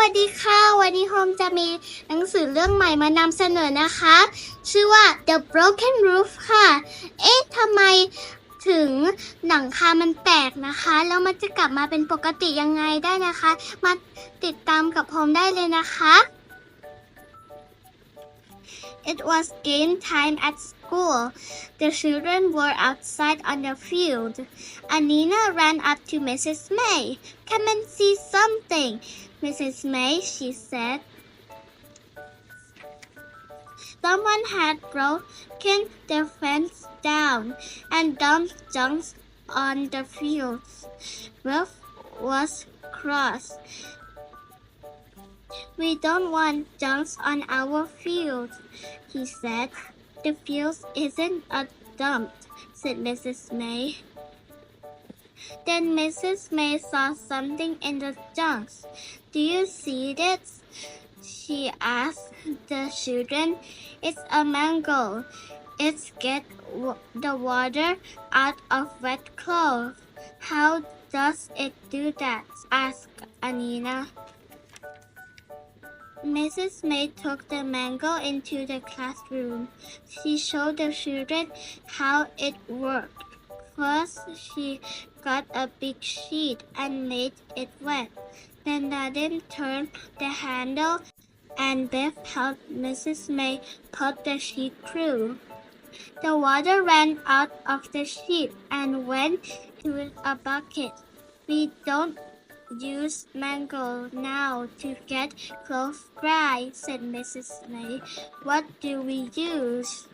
วัสดีค่ะวันนี้โฮมจะมีหนังสือเรื่องใหม่มานำเสนอนะคะชื่อว่า The Broken Roof ค่ะทำไมถึงหลังคามันแตกนะคะแล้วมันจะกลับมาเป็นปกติยังไงได้นะคะมาติดตามกับโฮมได้เลยนะคะ It was game time at school. The children were outside on the field. Anina ran up to Mrs. May. Come and see something, Mrs. May, she said. Someone had broken the fence down and dumped junk on the fields. Ruff was cross. We don't want junk on our fields, he said. The field isn't a dump, said Mrs. May. Then Mrs. May saw something in the junk. Do you see it? She asked the children. It's a mango. It's get the water out of wet clothes. How does it do that? Asked Anina. Mrs. May took the mango into the classroom. She showed the children how it worked. First, she got a big sheet and made it wet. Then Nadine turned the handle and Beth helped Mrs. May put the sheet through. The water ran out of the sheet and went to a bucket. We don't use mango now to get clothes dry, said Mrs. May. What do we use?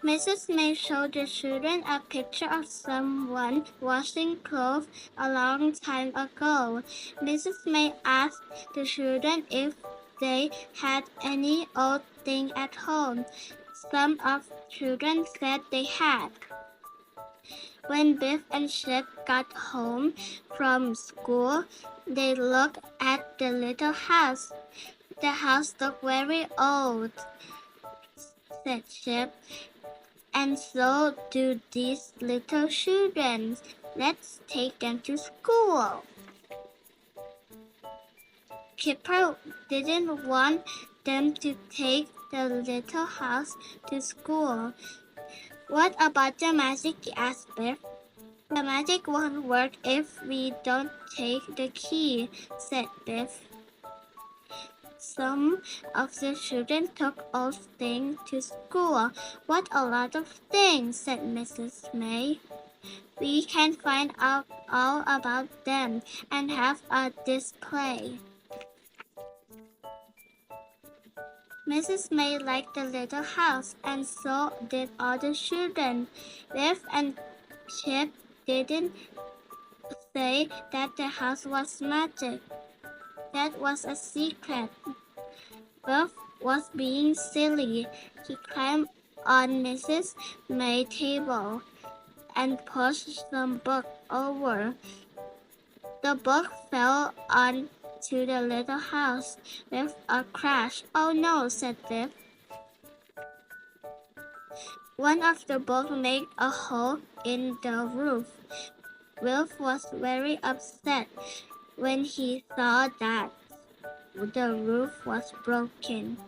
Mrs. May showed the children a picture of someone washing clothes a long time ago. Mrs. May asked the children if they had any old thing at home. Some of the children said they had. When Biff and Chip got home from school, they looked at the little house. The house looked very old, said Chip. And so do these little children. Let's take them to school. Kipper didn't want them to take the little house to school. What about the magic? Asked Biff. The magic won't work if we don't take the key, said Biff. Some of the children took old things to school. What a lot of things, said Mrs. May. We can find out all about them and have a display. Mrs. May liked the little house, and so did all the children. Biff and Chip didn't say that the house was magic. That was a secret. Biff was being silly. He climbed on Mrs. May's table and pushed some book over. The book fell onto the little house with a crash. Oh no, said Biff. One of the books made a hole in the roof. Biff was very upset when he saw that the roof was broken.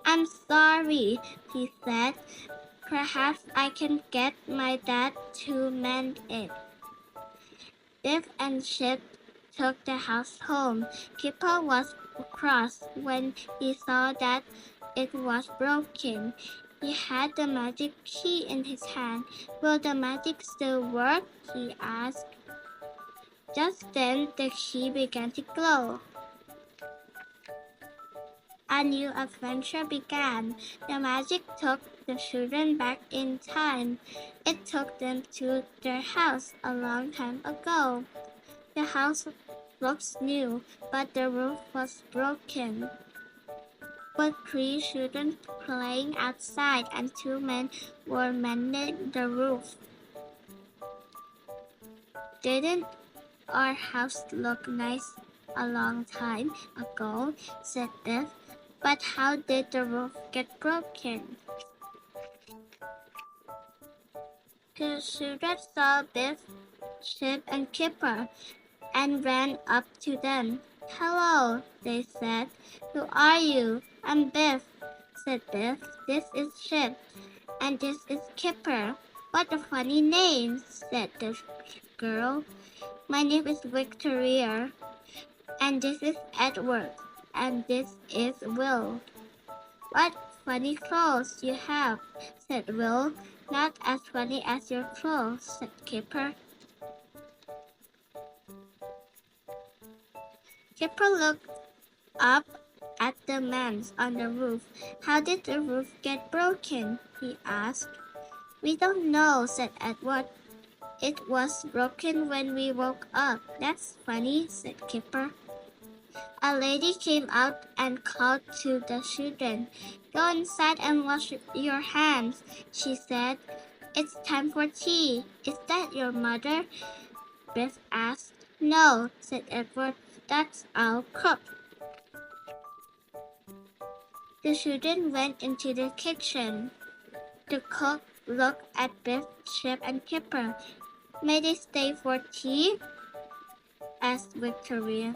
I'm sorry, he said. Perhaps I can get my dad to mend it. Biff and Chip took the house home. Kipper was cross when he saw that it was broken. He had the magic key in his hand. Will the magic still work? He asked. Just then, the key began to glow. A new adventure began. The magic took the children back in time. It took them to their house a long time ago. The house looks new, but the roof was broken. But 3 children playing outside and 2 men were mending the roof. Didn't our house look nice a long time ago? Said Biff. But how did the roof get broken? The children saw Biff, Chip, and Kipper. and ran up to them. Hello, they said. Who are you? I'm Biff, said Biff. This is Chip, and this is Kipper. What a funny name, said the girl. My name is Victoria, and this is Edward, and this is Will. What funny clothes you have, said Will. Not as funny as your clothes, said Kipper. Kipper looked up at the man on the roof. How did the roof get broken? He asked. We don't know, said Edward. It was broken when we woke up. That's funny, said Kipper. A lady came out and called to the children. Go inside and wash your hands, she said. It's time for tea. Is that your mother? Biff asked. No, said Edward. That's our cook. The children went into the kitchen. The cook looked at Biff, Chip, and Kipper. May they stay for tea? Asked Victoria.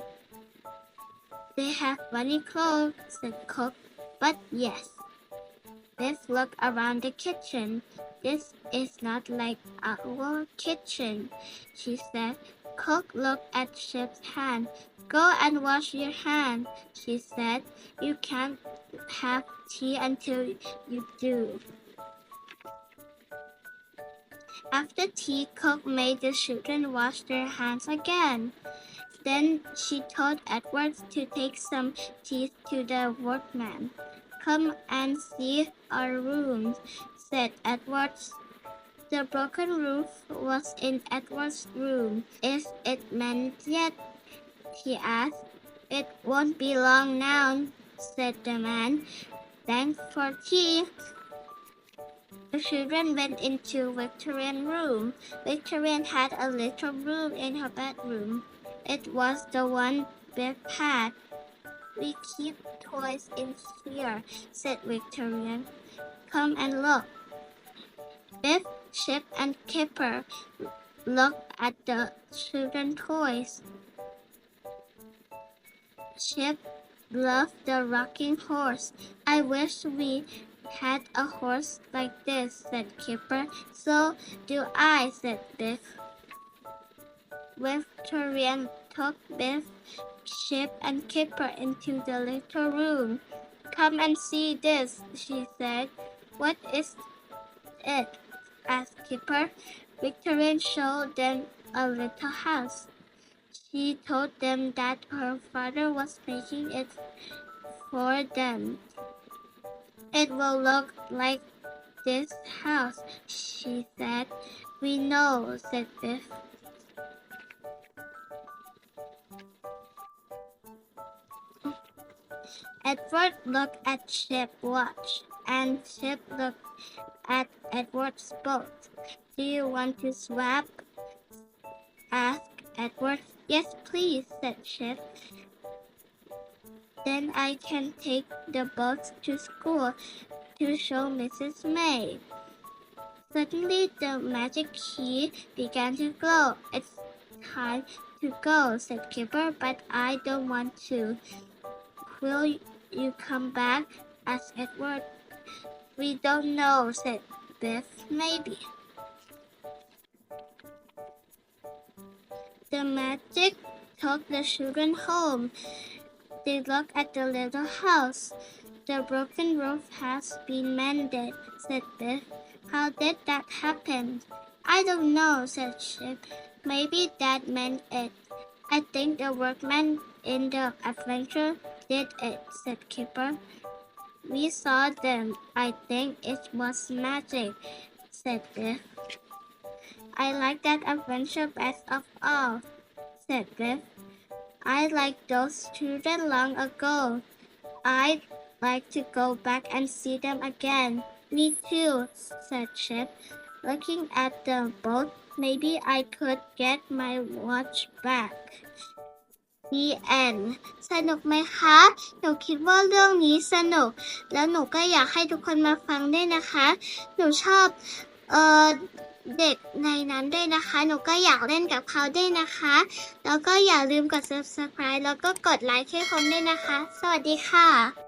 They have funny clothes, said Cook, but yes. Biff looked around the kitchen. This is not like our kitchen, she said. Cook looked at Chip's hand. Go and wash your hand, she said. You can't have tea until you do. After tea, Cook made the children wash their hands again. Then she told Edward to take some teeth to the workman. Come and see our room, said Edward. The broken roof was in Edward's room. Is it mended yet? He asked. It won't be long now, said the man. Thanks for tea. The children went into Victorian's room. Victorian had a little room in her bedroom. It was the one Biff had. We keep toys in here, said Victorian. Come and look. Biff, Chip, and Kipper looked at the children's toys. Chip loved the rocking horse. I wish we had a horse like this, said Kipper. So do I, said Biff. Victorian took Biff, Chip, and Kipper into the little room. Come and see this, she said. What is it? Asked Kipper. Victorian showed them a little house. She told them that her father was making it for them. It will look like this house, she said. We know, said Biff. Edward looked at Chip's watch, and Chip looked at Edward's boat. Do you want to swap? Asked Edward. Yes, please, said Chip. Then I can take the boat to school to show Mrs. May. Suddenly, the magic key began to glow. It's time to go, said Kipper, but I don't want to. Will you come back? Asked Edward. We don't know, said Biff. Maybe. The magic took the children home. They looked at the little house. The broken roof has been mended, said Biff. How did that happen? I don't know, said Chip. Maybe Dad meant it. I think the workman in the adventure did it, said Kipper. We saw them. I think it was magic, said Biff. I like that adventure best of all, said Biff. I liked those children long ago. I'd like to go back and see them again. Me too, said Chip. Looking at the boat, maybe I could get my watch back. The end สนุกไหมคะหนูคิดว่าเรื่องนี้สนุกแล้วหนูก็อยากให้ทุกคนมาฟังด้วยนะคะหนูชอบ เด็กในนั้นด้วยนะคะ หนูก็อยากเล่นกับเขาด้วยนะคะ แล้วก็อย่าลืมกด subscribe แล้วก็กดไลค์ให้ผมด้วยนะคะ สวัสดีค่ะ